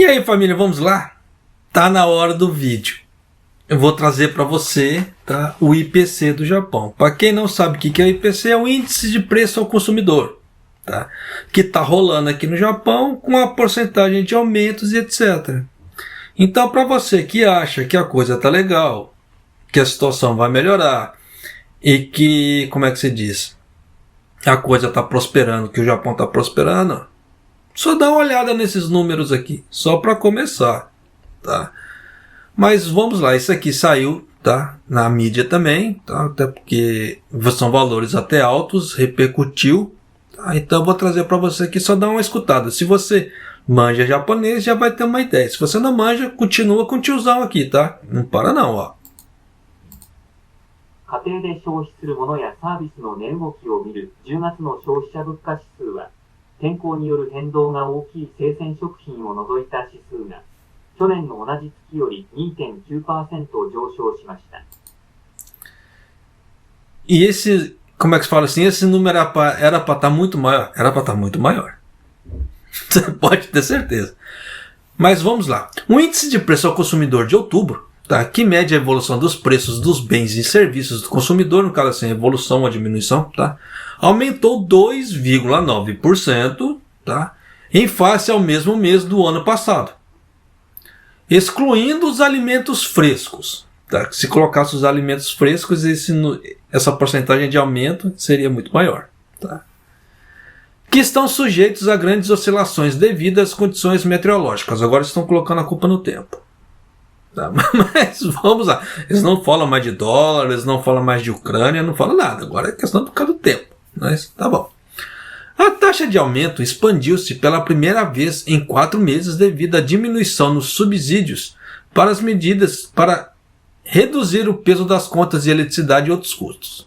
E aí, família, vamos lá? Tá na hora do vídeo. Eu vou trazer para você, tá, o IPC do Japão. Para quem não sabe o que é o IPC, é o Índice de Preço ao Consumidor, tá? Que está rolando aqui no Japão com a porcentagem de aumentos e etc. Então, para você que acha que a coisa tá legal, que a situação vai melhorar e que, como é que se diz, a coisa está prosperando, que o Japão está prosperando, só dá uma olhada nesses números aqui, só para começar, tá? Mas vamos lá, isso aqui saiu, tá, na mídia também, tá? Até porque são valores até altos, repercutiu, tá? Então eu vou trazer para você aqui, só dá uma escutada. Se você manja japonês, já vai ter uma ideia. Se você não manja, continua com o tiozão aqui, tá? Não para não, ó. 家庭で消費するものやサービスの値動きを見る10月の消費者物価指数は、天候による変動が大きい生鮮食品を除いた指数が、去年の同じ月より 2.9% 上昇しました。E esse, como é que se fala assim, esse número era para estar muito maior. Era para estar muito maior. Você pode ter certeza. Mas vamos lá. O índice de preço ao consumidor de outubro, tá, que mede a evolução dos preços dos bens e serviços do consumidor, no caso assim, evolução ou diminuição, tá, aumentou 2,9%, tá, em face ao mesmo mês do ano passado, excluindo os alimentos frescos. Tá? Se colocasse os alimentos frescos, essa porcentagem de aumento seria muito maior. Tá? Que estão sujeitos a grandes oscilações devido às condições meteorológicas. Agora estão colocando a culpa no tempo. Tá? Mas vamos lá. Eles não falam mais de dólar, eles não falam mais de Ucrânia, não falam nada. Agora é questão por causa do tempo. Mas tá bom. A taxa de aumento expandiu-se pela primeira vez em 4 meses devido à diminuição nos subsídios para as medidas para reduzir o peso das contas de eletricidade e outros custos.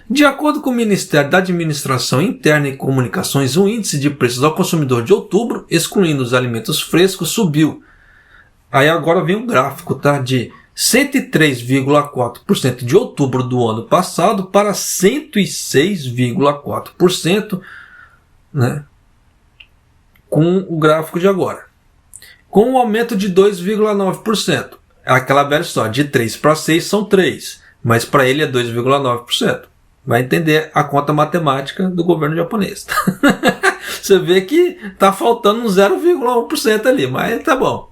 De acordo com o Ministério da Administração Interna e Comunicações, o índice de preços ao consumidor de outubro, excluindo os alimentos frescos, subiu. Aí agora vem um gráfico, tá, de 103,4% de outubro do ano passado para 106,4%, né, com o gráfico de agora. Com um aumento de 2,9%. Aquela velha história, de 3 para 6 são 3, mas para ele é 2,9%. Vai entender a conta matemática do governo japonês. Você vê que está faltando um 0,1% ali, mas tá bom.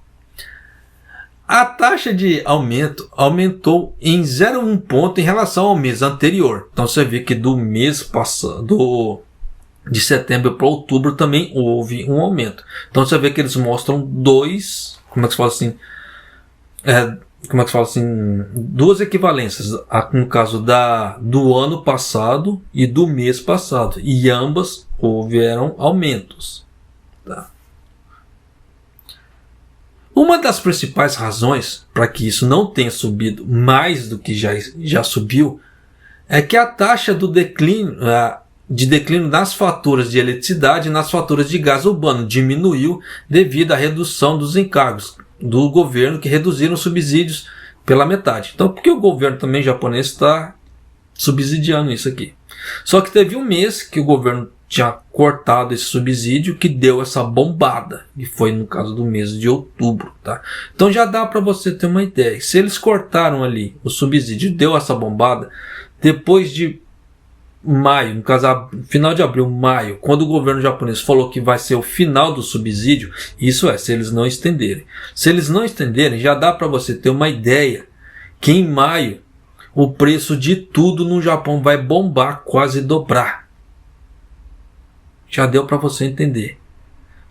A taxa de aumento aumentou em 0,1 ponto em relação ao mês anterior. Então você vê que do mês passado, de setembro para outubro, também houve um aumento. Então você vê que eles mostram duas equivalências, no caso do ano passado e do mês passado. E ambas houveram aumentos. Tá? Uma das principais razões para que isso não tenha subido mais do que já subiu é que a taxa de declínio nas faturas de eletricidade e nas faturas de gás urbano diminuiu devido à redução dos encargos do governo, que reduziram os subsídios pela metade. Então, porque o governo também japonês está subsidiando isso aqui. Só que teve um mês que o governo tinha cortado esse subsídio, que deu essa bombada, e foi no caso do mês de outubro, tá? Então já dá para você ter uma ideia. Se eles cortaram ali o subsídio, deu essa bombada, depois de maio, no caso final de abril, maio, quando o governo japonês falou que vai ser o final do subsídio, isso é, se eles não estenderem. Se eles não estenderem, já dá para você ter uma ideia que em maio o preço de tudo no Japão vai bombar, quase dobrar. Já deu para você entender,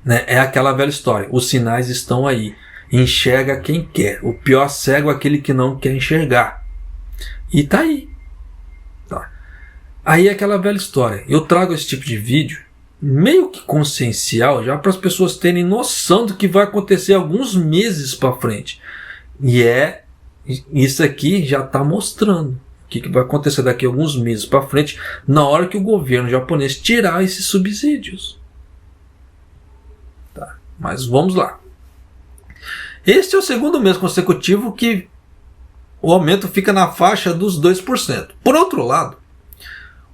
né? É aquela velha história, os sinais estão aí, enxerga quem quer, o pior cego é aquele que não quer enxergar, e tá aí, tá? Aí é aquela velha história, eu trago esse tipo de vídeo meio que consciencial, já para as pessoas terem noção do que vai acontecer alguns meses para frente, e isso aqui já está mostrando o que vai acontecer daqui a alguns meses para frente, na hora que o governo japonês tirar esses subsídios. Tá, mas vamos lá. Este é o segundo mês consecutivo que o aumento fica na faixa dos 2%. Por outro lado,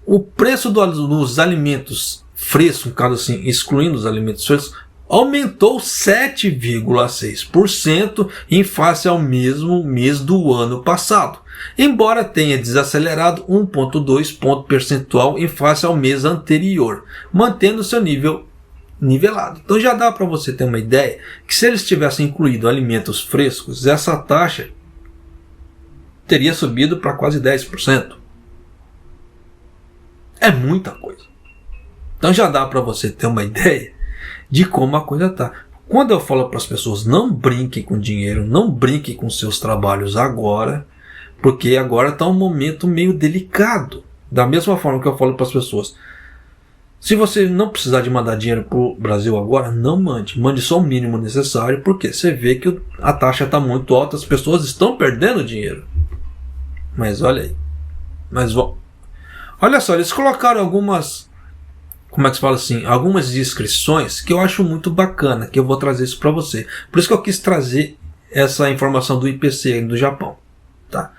o preço dos alimentos frescos, no caso assim, excluindo os alimentos frescos, aumentou 7,6% em face ao mesmo mês do ano passado, embora tenha desacelerado 1,2 ponto percentual em face ao mês anterior, mantendo seu nível nivelado. Então já dá para você ter uma ideia que se eles tivessem incluído alimentos frescos, essa taxa teria subido para quase 10%. É muita coisa. Então já dá para você ter uma ideia de como a coisa está. Quando eu falo para as pessoas, não brinque com dinheiro, não brinque com seus trabalhos agora, porque agora está um momento meio delicado. Da mesma forma que eu falo para as pessoas, se você não precisar de mandar dinheiro para o Brasil agora, não mande. Mande só o mínimo necessário, porque você vê que a taxa está muito alta, as pessoas estão perdendo dinheiro. Mas olha aí. Olha só, eles colocaram algumas, como é que se fala assim, algumas descrições que eu acho muito bacana, que eu vou trazer isso para você. Por isso que eu quis trazer essa informação do IPC do Japão. Tá?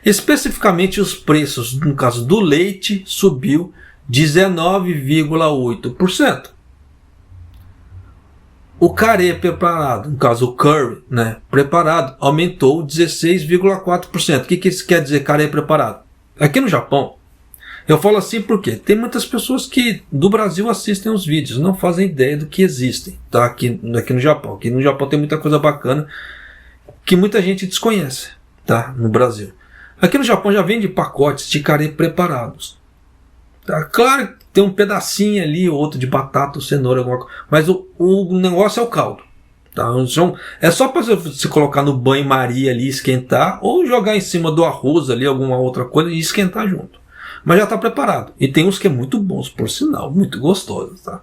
Especificamente os preços, no caso do leite, subiu 19,8%. O carê preparado, no caso o curry, né, preparado, aumentou 16,4%. O que isso quer dizer, carê preparado? Aqui no Japão, eu falo assim porque tem muitas pessoas que do Brasil assistem os vídeos, não fazem ideia do que existem, tá? Aqui no Japão. Aqui no Japão tem muita coisa bacana que muita gente desconhece, tá? No Brasil. Aqui no Japão já vende pacotes de carê preparados. Tá? Claro que tem um pedacinho ali, outro de batata, ou cenoura, alguma coisa, mas o negócio é o caldo. Tá? Então, é só para você colocar no banho-maria ali, esquentar, ou jogar em cima do arroz ali, alguma outra coisa, e esquentar junto. Mas já está preparado. E tem uns que é muito bons, por sinal, muito gostosos. Tá?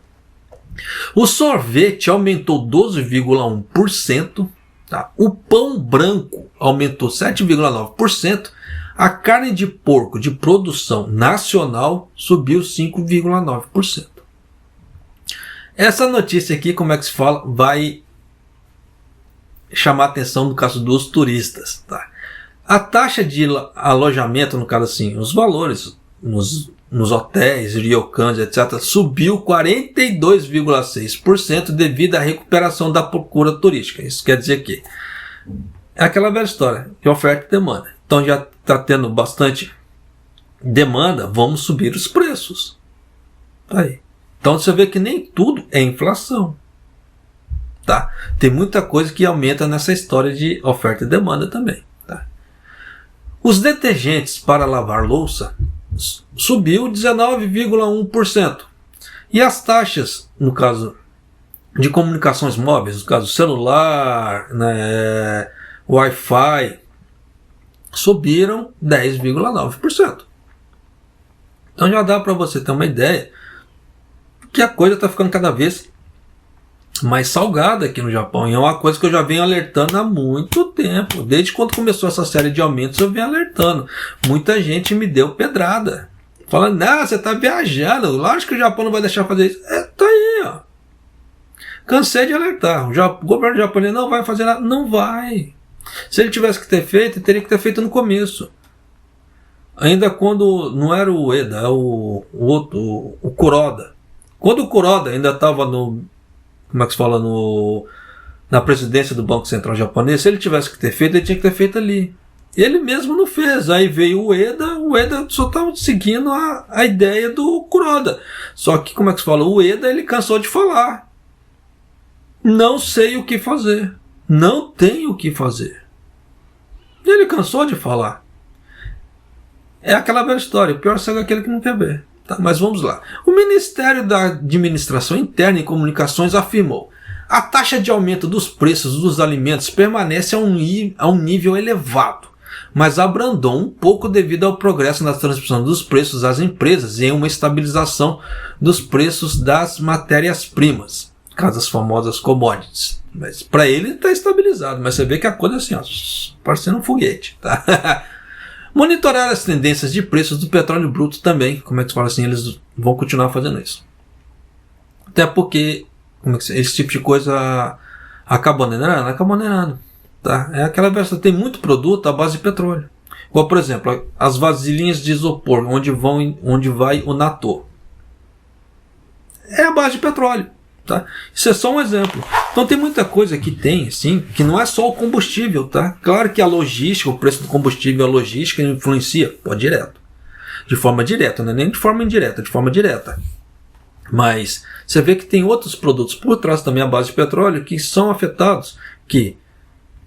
O sorvete aumentou 12,1%. Tá? O pão branco aumentou 7,9%. A carne de porco de produção nacional subiu 5,9%. Essa notícia aqui, como é que se fala, vai chamar a atenção no caso dos turistas. Tá? A taxa de alojamento, no caso assim, os valores nos hotéis, ryokans, etc., subiu 42,6% devido à recuperação da procura turística. Isso quer dizer que é aquela velha história de oferta e demanda. Então já está tendo bastante demanda, vamos subir os preços. Tá aí. Então você vê que nem tudo é inflação. Tá? Tem muita coisa que aumenta nessa história de oferta e demanda também. Tá? Os detergentes para lavar louça subiu 19,1%. E as taxas, no caso de comunicações móveis, no caso celular, né, Wi-Fi, subiram 10,9%. Então já dá para você ter uma ideia que a coisa está ficando cada vez mais salgada aqui no Japão. E é uma coisa que eu já venho alertando há muito tempo. Desde quando começou essa série de aumentos eu venho alertando. Muita gente me deu pedrada. Falando, você está viajando. Lógico que o Japão não vai deixar fazer isso. Tá aí, ó. Cansei de alertar. O governo japonês não vai fazer nada. Não vai. Se ele tivesse que ter feito, ele teria que ter feito no começo. Ainda quando não era o Ueda, é o outro, o Kuroda. Quando o Kuroda ainda estava no, como é que se fala, na presidência do Banco Central japonês, se ele tivesse que ter feito, ele tinha que ter feito ali. Ele mesmo não fez. Aí veio o Ueda só estava seguindo a ideia do Kuroda. Só que, como é que se fala, o Ueda ele cansou de falar. Não sei o que fazer. Não tem o que fazer. Ele cansou de falar. É aquela velha história. O pior cego é aquele que não quer ver. Tá, mas vamos lá. O Ministério da Administração Interna e Comunicações afirmou: a taxa de aumento dos preços dos alimentos permanece a um nível elevado, mas abrandou um pouco devido ao progresso na transmissão dos preços às empresas e em uma estabilização dos preços das matérias-primas, as famosas commodities. Mas para ele está estabilizado, mas você vê que a coisa é assim, ó, parecendo um foguete. Tá? Monitorar as tendências de preços do petróleo bruto também, como é que se fala assim, eles vão continuar fazendo isso. Até porque esse tipo de coisa acaba onerando. Tá? É aquela versão, tem muito produto à base de petróleo. Igual, por exemplo, as vasilhinhas de isopor, onde vai o natô. É a base de petróleo. Tá? Isso é só um exemplo. Então tem muita coisa que tem, sim, que não é só o combustível. Tá? Claro que a logística, o preço do combustível, a logística influencia, pode direto. De forma direta, não é nem de forma indireta, de forma direta. Mas você vê que tem outros produtos por trás também à base de petróleo que são afetados, que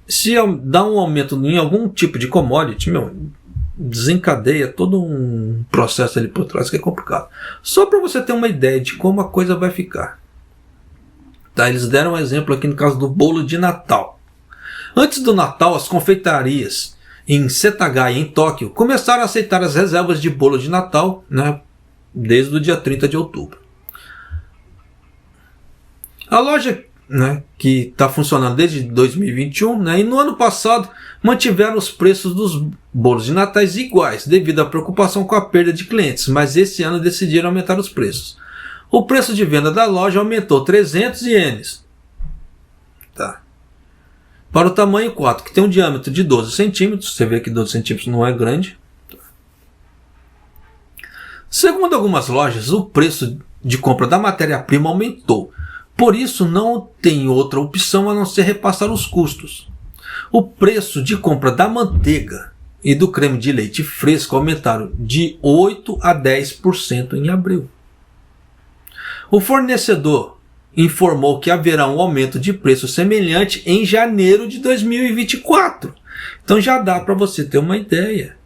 se dá um aumento em algum tipo de commodity, desencadeia todo um processo ali por trás que é complicado. Só para você ter uma ideia de como a coisa vai ficar. Tá, eles deram um exemplo aqui no caso do bolo de Natal. Antes do Natal, as confeitarias em Setagaya, em Tóquio, começaram a aceitar as reservas de bolo de Natal, né, desde o dia 30 de outubro. A loja, né, que está funcionando desde 2021, né, e no ano passado mantiveram os preços dos bolos de natais iguais, devido à preocupação com a perda de clientes, mas esse ano decidiram aumentar os preços. O preço de venda da loja aumentou 300 ienes. Tá. Para o tamanho 4, que tem um diâmetro de 12 centímetros, você vê que 12 centímetros não é grande. Segundo algumas lojas, o preço de compra da matéria-prima aumentou. Por isso, não tem outra opção a não ser repassar os custos. O preço de compra da manteiga e do creme de leite fresco aumentaram de 8% a 10% em abril. O fornecedor informou que haverá um aumento de preço semelhante em janeiro de 2024. Então já dá para você ter uma ideia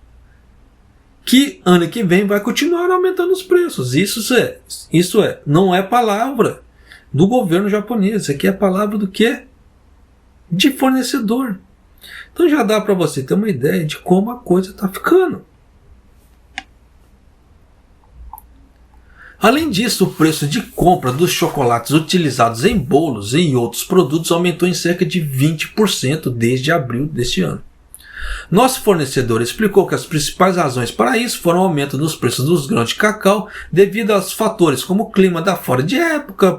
que ano que vem vai continuar aumentando os preços. Isso não é palavra do governo japonês. Isso aqui é palavra do quê? De fornecedor. Então já dá para você ter uma ideia de como a coisa está ficando. Além disso, o preço de compra dos chocolates utilizados em bolos e em outros produtos aumentou em cerca de 20% desde abril deste ano. Nosso fornecedor explicou que as principais razões para isso foram o aumento dos preços dos grãos de cacau devido aos fatores como o clima da fora de época,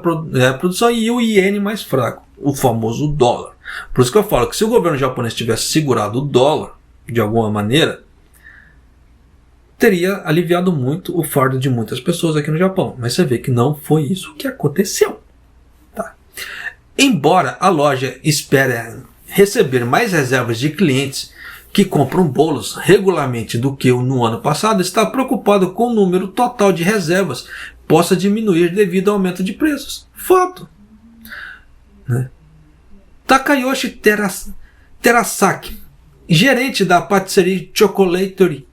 produção e o iene mais fraco, o famoso dólar. Por isso que eu falo que se o governo japonês tivesse segurado o dólar de alguma maneira, teria aliviado muito o fardo de muitas pessoas aqui no Japão. Mas você vê que não foi isso que aconteceu. Tá? Embora a loja espere receber mais reservas de clientes que compram bolos regularmente do que no ano passado, está preocupado com o número total de reservas possa diminuir devido ao aumento de preços. Fato. Né? Takayoshi Terasaki, gerente da patisserie Chocolatery,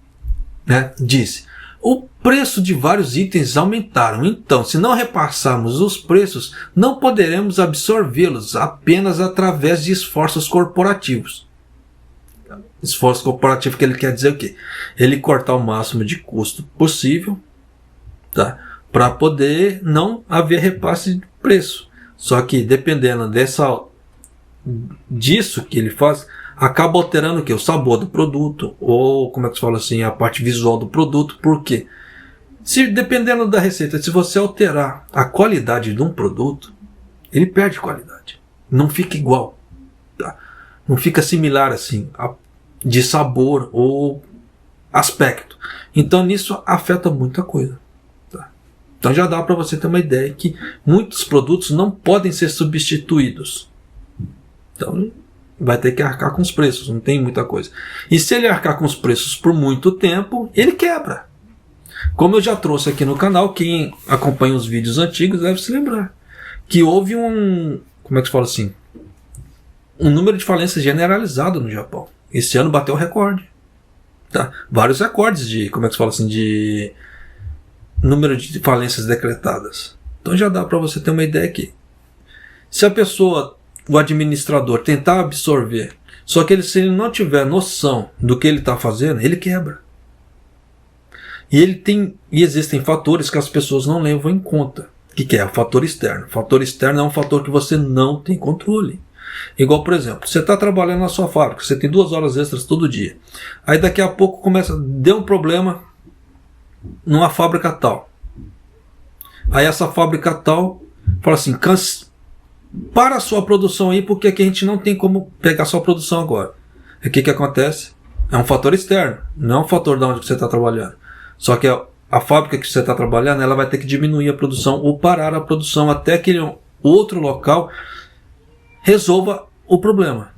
né, disse: o preço de vários itens aumentaram, então se não repassarmos os preços, não poderemos absorvê-los apenas através de esforços corporativos. Esforço corporativo que ele quer dizer o quê? Ele cortar o máximo de custo possível, tá, para poder não haver repasse de preço. Só que dependendo disso que ele faz, acaba alterando o quê? O sabor do produto, ou como é que se fala assim, a parte visual do produto. Por quê? Dependendo da receita, se você alterar a qualidade de um produto, ele perde qualidade. Não fica igual. Tá? Não fica similar assim, de sabor ou aspecto. Então nisso afeta muita coisa. Tá? Então já dá para você ter uma ideia que muitos produtos não podem ser substituídos. Então vai ter que arcar com os preços, não tem muita coisa. E se ele arcar com os preços por muito tempo, ele quebra. Como eu já trouxe aqui no canal, quem acompanha os vídeos antigos deve se lembrar que houve como é que se fala assim, um número de falências generalizado no Japão. Esse ano bateu o recorde. Tá? Vários recordes de, como é que se fala assim, de número de falências decretadas. Então já dá para você ter uma ideia aqui. Se a pessoa, o administrador, tentar absorver, só que se ele não tiver noção do que ele está fazendo, ele quebra. E existem fatores que as pessoas não levam em conta. O que é? O fator externo. O fator externo é um fator que você não tem controle. Igual, por exemplo, você está trabalhando na sua fábrica, você tem 2 horas extras todo dia. Aí daqui a pouco deu um problema numa fábrica tal. Aí essa fábrica tal fala assim: para a sua produção aí, porque aqui a gente não tem como pegar a sua produção agora. E o que acontece? É um fator externo, não é um fator de onde você está trabalhando. Só que a fábrica que você está trabalhando, ela vai ter que diminuir a produção ou parar a produção até que outro local resolva o problema.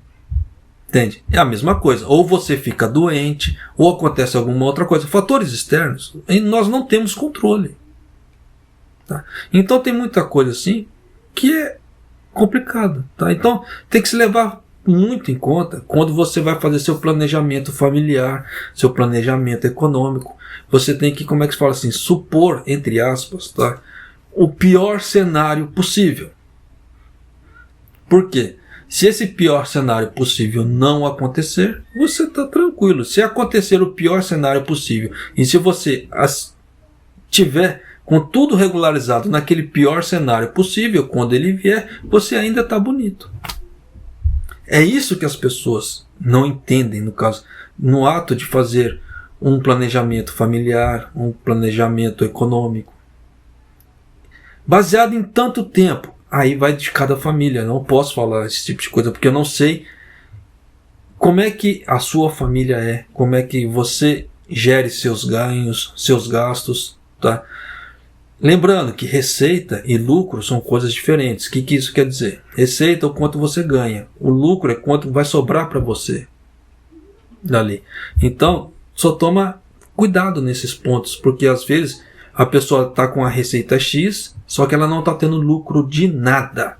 Entende? É a mesma coisa. Ou você fica doente, ou acontece alguma outra coisa. Fatores externos, nós não temos controle. Tá? Então tem muita coisa assim que é complicado. Tá? Então tem que se levar muito em conta quando você vai fazer seu planejamento familiar, seu planejamento econômico. Você tem que, como é que se fala assim, supor, entre aspas, tá? O pior cenário possível. Por quê? Se esse pior cenário possível não acontecer, você está tranquilo. Se acontecer o pior cenário possível e se você tiver com tudo regularizado naquele pior cenário possível, quando ele vier, você ainda está bonito. É isso que as pessoas não entendem, no caso, no ato de fazer um planejamento familiar, um planejamento econômico. Baseado em tanto tempo, aí vai de cada família. Não posso falar esse tipo de coisa, porque eu não sei como é que a sua família é, como é que você gere seus ganhos, seus gastos, tá? Lembrando que receita e lucro são coisas diferentes. O que isso quer dizer? Receita é o quanto você ganha. O lucro é quanto vai sobrar para você dali. Então, só toma cuidado nesses pontos, porque às vezes a pessoa está com a receita X, só que ela não está tendo lucro de nada.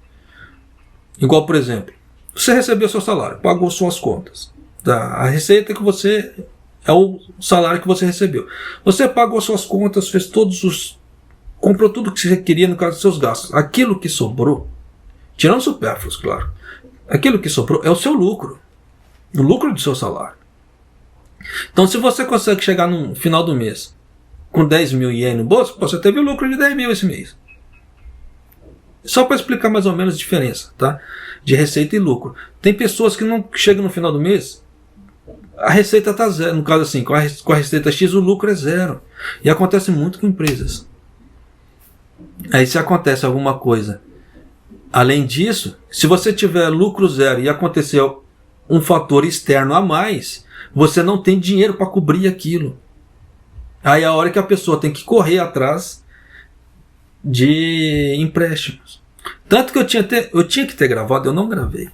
Igual, por exemplo, você recebeu seu salário, pagou suas contas. Tá? A receita que você é o salário que você recebeu. Você pagou suas contas, fez comprou tudo que você queria no caso dos seus gastos. Aquilo que sobrou, tirando supérfluos, claro, aquilo que sobrou é o seu lucro. O lucro do seu salário. Então, se você consegue chegar no final do mês com 10 mil ienes no bolso, você teve o lucro de 10 mil esse mês. Só para explicar mais ou menos a diferença, tá? De receita e lucro. Tem pessoas que não chegam no final do mês, a receita está zero. No caso assim, com a receita X o lucro é zero. E acontece muito com empresas. Aí se acontece alguma coisa, além disso, se você tiver lucro zero e acontecer um fator externo a mais, você não tem dinheiro para cobrir aquilo. Aí é a hora que a pessoa tem que correr atrás de empréstimos. Tanto que eu tinha que ter gravado, eu não gravei.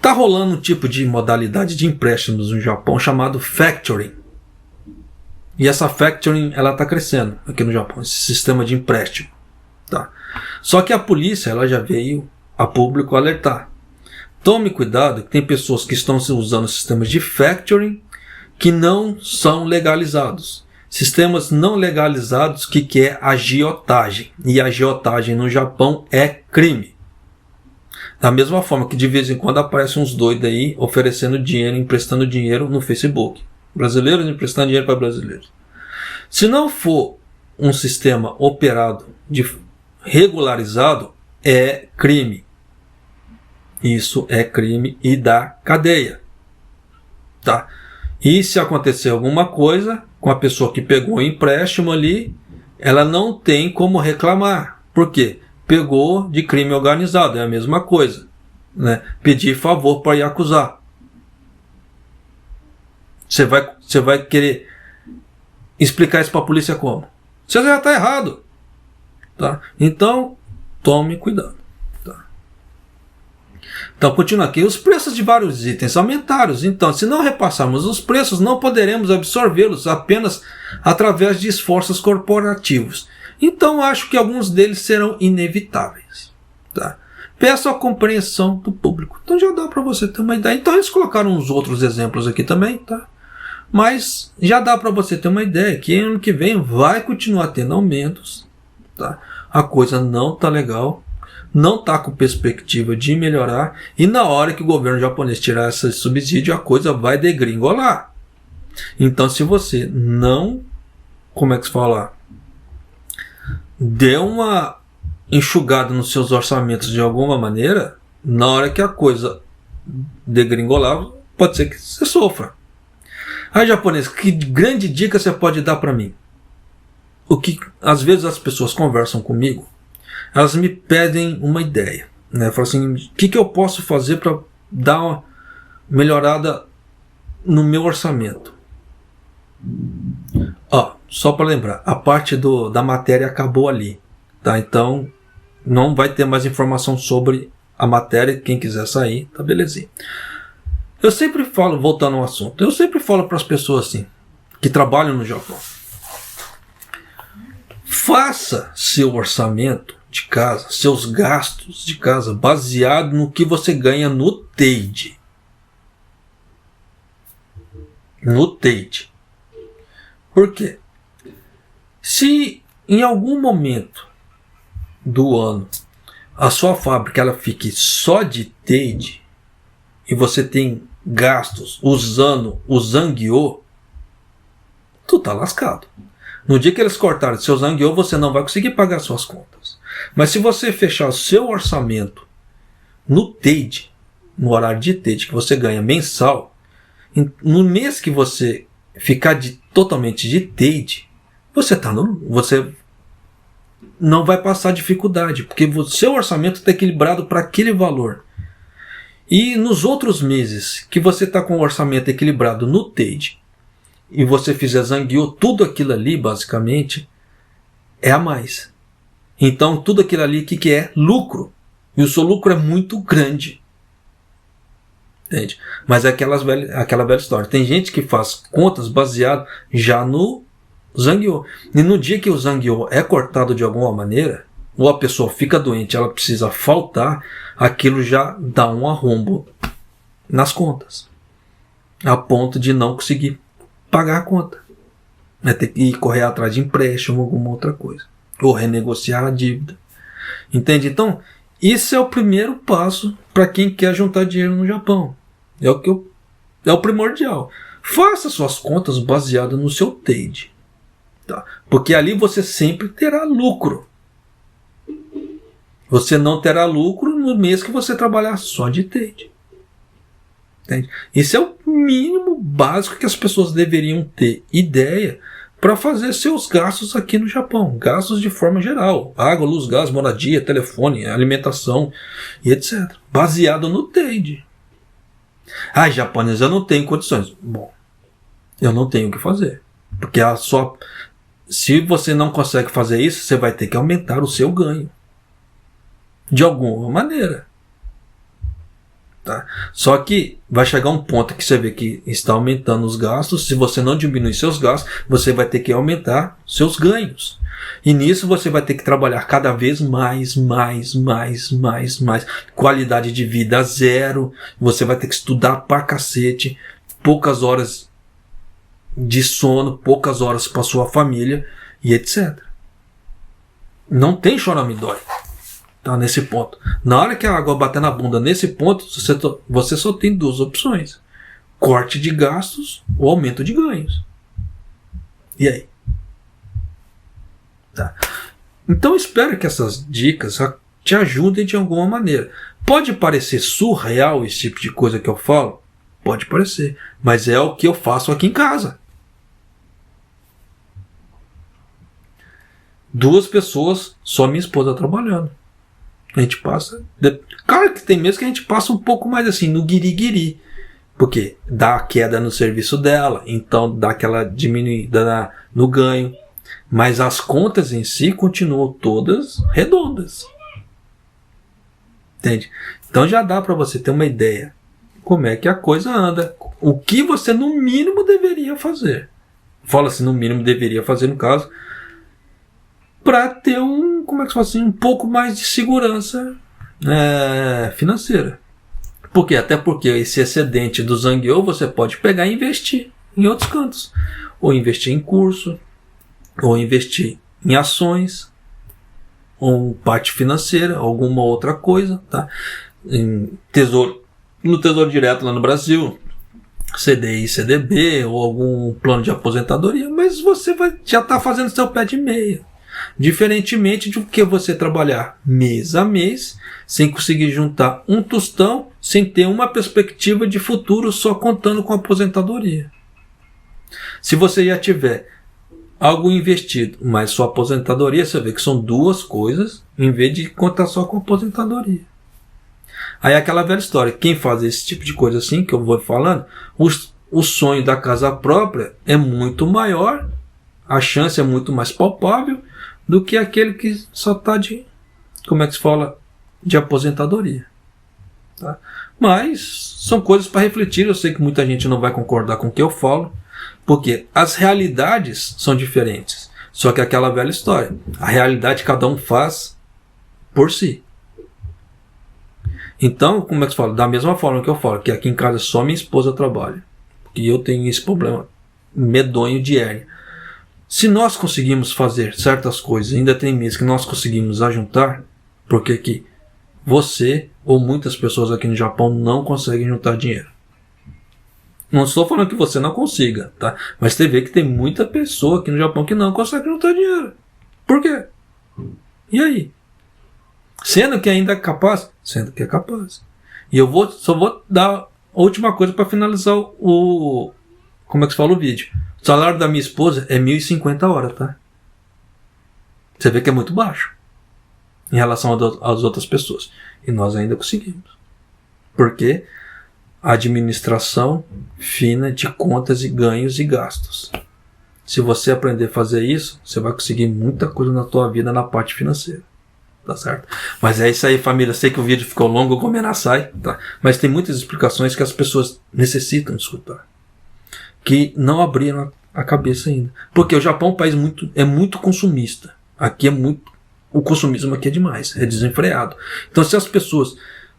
Tá rolando um tipo de modalidade de empréstimos no Japão chamado factoring. E essa factoring ela está crescendo aqui no Japão, esse sistema de empréstimo. Tá? Só que a polícia ela já veio a público alertar. Tome cuidado, que tem pessoas que estão usando sistemas de factoring que não são legalizados. Sistemas não legalizados, que é agiotagem. E a agiotagem no Japão é crime. Da mesma forma que de vez em quando aparecem uns doidos aí oferecendo dinheiro, emprestando dinheiro no Facebook. Brasileiros emprestando dinheiro para brasileiros. Se não for um sistema operado, regularizado, é crime. Isso é crime e dá cadeia. Tá? E se acontecer alguma coisa com a pessoa que pegou o empréstimo ali, ela não tem como reclamar. Por quê? Pegou de crime organizado, é a mesma coisa. Né? Pedir favor para ir acusar. Você vai querer explicar isso para a polícia como? Você já está errado. Tá? Então, tome cuidado. Tá? Então, continua aqui. Os preços de vários itens aumentaram. Então, se não repassarmos os preços, não poderemos absorvê-los apenas através de esforços corporativos. Então, acho que alguns deles serão inevitáveis. Tá? Peço a compreensão do público. Então, já dá para você ter uma ideia. Então, eles colocaram uns outros exemplos aqui também. Tá? Mas já dá para você ter uma ideia que ano que vem vai continuar tendo aumentos. Tá? A coisa não está legal. Não está com perspectiva de melhorar. E na hora que o governo japonês tirar esse subsídio, a coisa vai degringolar. Então, se você não... Como é que se fala? Dê uma enxugada nos seus orçamentos de alguma maneira, na hora que a coisa degringolar, pode ser que você sofra. Aí, japonês, que grande dica você pode dar para mim? O que às vezes as pessoas conversam comigo, elas me pedem uma ideia, né? Falam assim, o que eu posso fazer para dar uma melhorada no meu orçamento? Ó, só para lembrar, a parte da matéria acabou ali, tá? Então não vai ter mais informação sobre a matéria. Quem quiser sair, tá belezinha. Eu sempre falo, voltando ao assunto, eu sempre falo para as pessoas assim, que trabalham no Japão. Faça seu orçamento de casa, seus gastos de casa, baseado no que você ganha no TEID. No TEID. Por quê? Se em algum momento do ano a sua fábrica ela fique só de TEID e você tem gastos usando o Zangyo, tu tá lascado. No dia que eles cortarem seu Zangyo, você não vai conseguir pagar suas contas. Mas se você fechar o seu orçamento no TEID, no horário de TEID que você ganha mensal, no mês que você ficar totalmente de TEID, você não vai passar dificuldade, porque o seu orçamento está equilibrado para aquele valor. E nos outros meses que você está com o orçamento equilibrado no TEID e você fizer Zangyo, tudo aquilo ali basicamente é a mais. Então tudo aquilo ali que é lucro. E o seu lucro é muito grande. Entende? Mas é aquela velha história. Tem gente que faz contas baseado já no Zangyo. E no dia que o Zangyo é cortado de alguma maneira, ou a pessoa fica doente, ela precisa faltar, aquilo já dá um arrombo nas contas. A ponto de não conseguir pagar a conta. Vai ter que ir correr atrás de empréstimo ou alguma outra coisa. Ou renegociar a dívida. Entende? Então, isso é o primeiro passo para quem quer juntar dinheiro no Japão. É o primordial. Faça suas contas baseadas no seu TEID. Tá? Porque ali você sempre terá lucro. Você não terá lucro no mês que você trabalhar só de TEID. Entende? Esse é o mínimo básico que as pessoas deveriam ter ideia para fazer seus gastos aqui no Japão. Gastos de forma geral. Água, luz, gás, moradia, telefone, alimentação e etc. Baseado no TEID. Ah, japonês, eu não tenho condições. Bom, eu não tenho o que fazer. Porque se você não consegue fazer isso, você vai ter que aumentar o seu ganho. De alguma maneira. Tá? Só que vai chegar um ponto que você vê que está aumentando os gastos. Se você não diminuir seus gastos, você vai ter que aumentar seus ganhos. E nisso você vai ter que trabalhar cada vez mais. Qualidade de vida zero. Você vai ter que estudar pra cacete. Poucas horas de sono, poucas horas para sua família e etc. Não tem choramidói. Tá, nesse ponto. Na hora que a água bater na bunda, nesse ponto, você só tem duas opções: corte de gastos ou aumento de ganhos. E aí? Tá. Então espero que essas dicas te ajudem de alguma maneira. Pode parecer surreal esse tipo de coisa que eu falo? Pode parecer. Mas é o que eu faço aqui em casa. 2 pessoas, só minha esposa trabalhando. A gente passa... Claro que tem mesmo que a gente passa um pouco mais assim, no guiri-guiri. Porque dá a queda no serviço dela, então dá aquela diminuída no ganho. Mas as contas em si continuam todas redondas. Entende? Então já dá para você ter uma ideia como é que a coisa anda. O que você no mínimo deveria fazer. Fala assim, no mínimo deveria fazer no caso, para ter como é que se fala assim, um pouco mais de segurança financeira. Por quê? Até porque esse excedente do Zangyo você pode pegar e investir em outros cantos. Ou investir em curso, ou investir em ações, ou parte financeira, alguma outra coisa, tá? No Tesouro Direto lá no Brasil, CDI, CDB, ou algum plano de aposentadoria, mas você já está fazendo seu pé de meia. Diferentemente de que você trabalhar mês a mês, sem conseguir juntar um tostão, sem ter uma perspectiva de futuro, só contando com a aposentadoria. Se você já tiver algo investido, mas sua aposentadoria, você vê que são 2 coisas, em vez de contar só com a aposentadoria. Aí é aquela velha história, quem faz esse tipo de coisa assim, que eu vou falando, o sonho da casa própria é muito maior, a chance é muito mais palpável, do que aquele que só está de como é que se fala, de aposentadoria. Tá? Mas são coisas para refletir. Eu sei que muita gente não vai concordar com o que eu falo, porque as realidades são diferentes. Só que aquela velha história, a realidade cada um faz por si. Então, como é que se fala? Da mesma forma que eu falo, que aqui em casa só minha esposa trabalha, e eu tenho esse problema medonho de hérnia. Se nós conseguimos fazer certas coisas, ainda tem meses que nós conseguimos ajuntar, porque que você ou muitas pessoas aqui no Japão não conseguem juntar dinheiro. Não estou falando que você não consiga, tá? Mas você vê que tem muita pessoa aqui no Japão que não consegue juntar dinheiro. Por quê? E aí? Sendo que ainda é capaz? Sendo que é capaz. E eu só vou dar a última coisa para finalizar o... Como é que se fala o vídeo? O salário da minha esposa é 1.050 horas, tá? Você vê que é muito baixo em relação às outras pessoas. E nós ainda conseguimos. Porque a administração fina de contas e ganhos e gastos. Se você aprender a fazer isso, você vai conseguir muita coisa na tua vida na parte financeira. Tá certo? Mas é isso aí, família. Sei que o vídeo ficou longo, o Gomenasai, tá? Mas tem muitas explicações que as pessoas necessitam de escutar, que não abriram a cabeça ainda. Porque o Japão é um país muito consumista. Aqui é muito... O consumismo aqui é demais, é desenfreado. Então, se as pessoas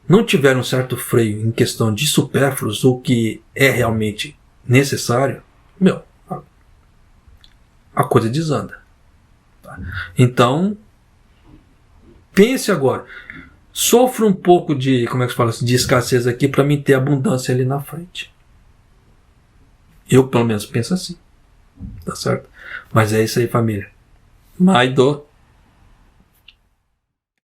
não tiverem um certo freio em questão de supérfluos, ou que é realmente necessário, a coisa desanda. Tá? Então, pense agora. Sofra um pouco de, como é que se fala, de escassez aqui para mim ter abundância ali na frente. Eu, pelo menos, penso assim. Tá certo? Mas é isso aí, família. Maido.